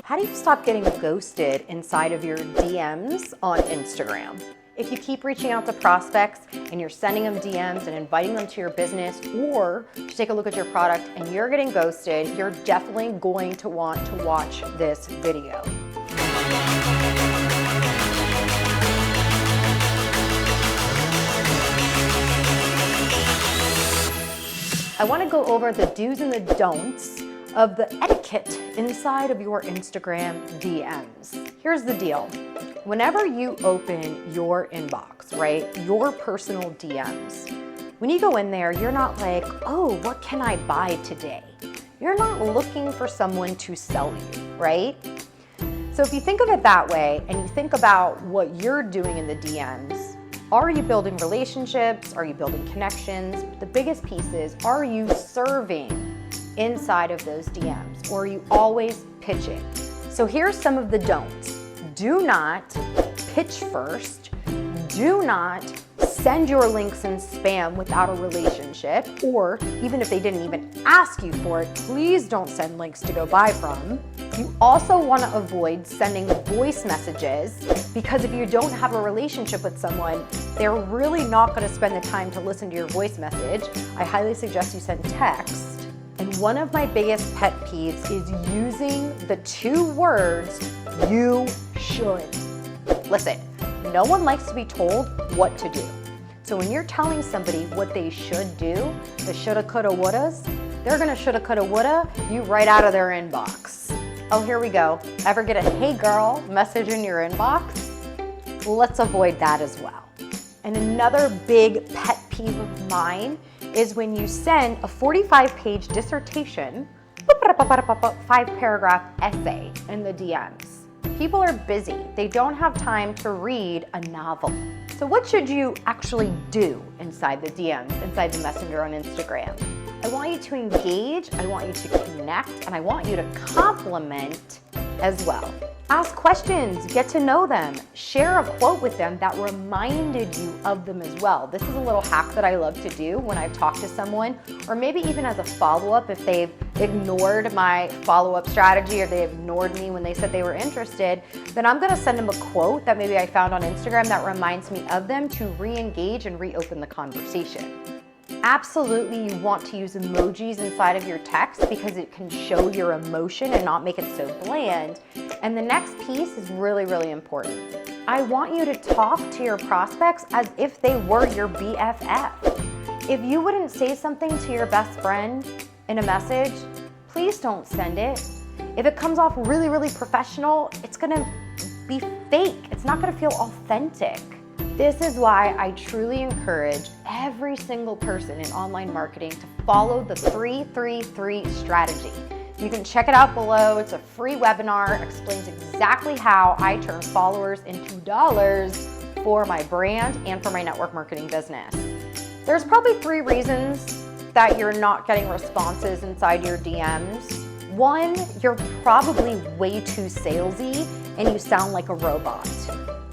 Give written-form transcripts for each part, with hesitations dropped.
How do you stop getting ghosted inside of your DMs on Instagram? If you keep reaching out to prospects and you're sending them DMs and inviting them to your business or to take a look at your product and you're getting ghosted, you're definitely going to want to watch this video. I want to go over the do's and the don'ts of the etiquette inside of your Instagram DMs. Here's the deal. Whenever you open your inbox, right, your personal DMs, when you go in there, you're not like, oh, what can I buy today? You're not looking for someone to sell you, right? So if you think of it that way and you think about what you're doing in the DMs, are you building relationships? Are you building connections? The biggest piece is, are you serving inside of those DMs, or are you always pitching? So here's some of the don'ts. Do not pitch first. Do not send your links in spam without a relationship, or even if they didn't even ask you for it, please don't send links to go buy from. You also want to avoid sending voice messages, because if you don't have a relationship with someone, they're really not going to spend the time to listen to your voice message. I highly suggest you send text. And one of my biggest pet peeves is using the two words, you should. Listen, no one likes to be told what to do. So when you're telling somebody what they should do, the shoulda, coulda, wouldas, they're gonna shoulda, coulda, woulda you right out of their inbox. Oh, here we go. Ever get a hey girl message in your inbox? Let's avoid that as well. And another big pet peeve of mine is when you send a 45-page dissertation, 5-paragraph essay in the DMs. People are busy. They don't have time to read a novel. So what should you actually do inside the DMs, inside the Messenger on Instagram? I want you to engage, I want you to connect, and I want you to compliment as well. Ask questions, get to know them, share a quote with them that reminded you of them as well. This is a little hack that I love to do when I've talked to someone, or maybe even as a follow-up if they've ignored my follow-up strategy or they ignored me when they said they were interested, then I'm gonna send them a quote that maybe I found on Instagram that reminds me of them to re-engage and reopen the conversation. Absolutely, you want to use emojis inside of your text because it can show your emotion and not make it so bland. And the next piece is really, really important. I want you to talk to your prospects as if they were your BFF. If you wouldn't say something to your best friend in a message, please don't send it. If it comes off really, really professional, it's gonna be fake. It's not gonna feel authentic. This is why I truly encourage every single person in online marketing to follow the 3-3-3 strategy. You can check it out below. It's a free webinar. It explains exactly how I turn followers into dollars for my brand and for my network marketing business. There's probably 3 reasons that you're not getting responses inside your DMs. 1, you're probably way too salesy and you sound like a robot.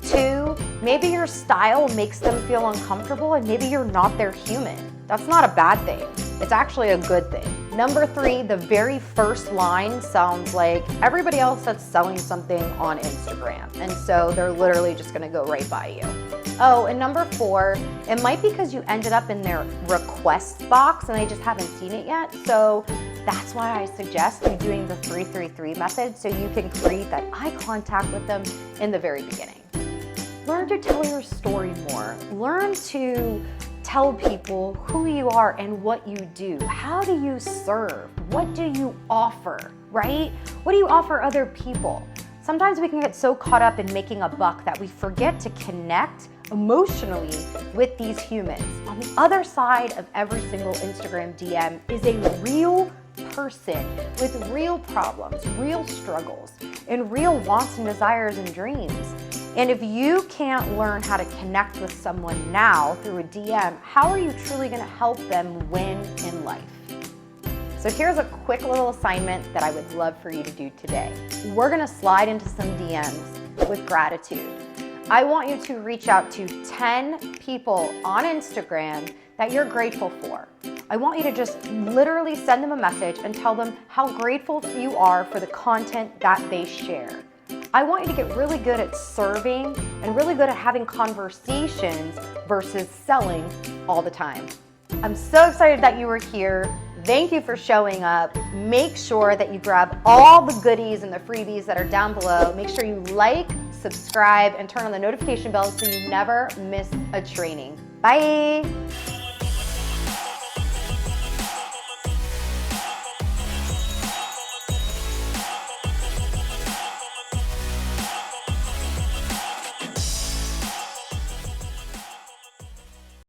2, maybe your style makes them feel uncomfortable and maybe you're not their human. That's not a bad thing. It's actually a good thing. Number 3, the very first line sounds like everybody else that's selling something on Instagram. And so they're literally just gonna go right by you. Oh, and number 4, it might be because you ended up in their request box and they just haven't seen it yet. So that's why I suggest you doing the 3-3-3 method so you can create that eye contact with them in the very beginning. Learn to tell your story more. Learn to tell people who you are and what you do. How do you serve? What do you offer, right? What do you offer other people? Sometimes we can get so caught up in making a buck that we forget to connect emotionally with these humans. On the other side of every single Instagram DM is a real person with real problems, real struggles, and real wants and desires and dreams. And if you can't learn how to connect with someone now through a DM, how are you truly gonna help them win in life? So here's a quick little assignment that I would love for you to do today. We're gonna slide into some DMs with gratitude. I want you to reach out to 10 people on Instagram that you're grateful for. I want you to just literally send them a message and tell them how grateful you are for the content that they share. I want you to get really good at serving and really good at having conversations versus selling all the time. I'm so excited that you were here. Thank you for showing up. Make sure that you grab all the goodies and the freebies that are down below. Make sure you like, subscribe, and turn on the notification bell so you never miss a training. Bye.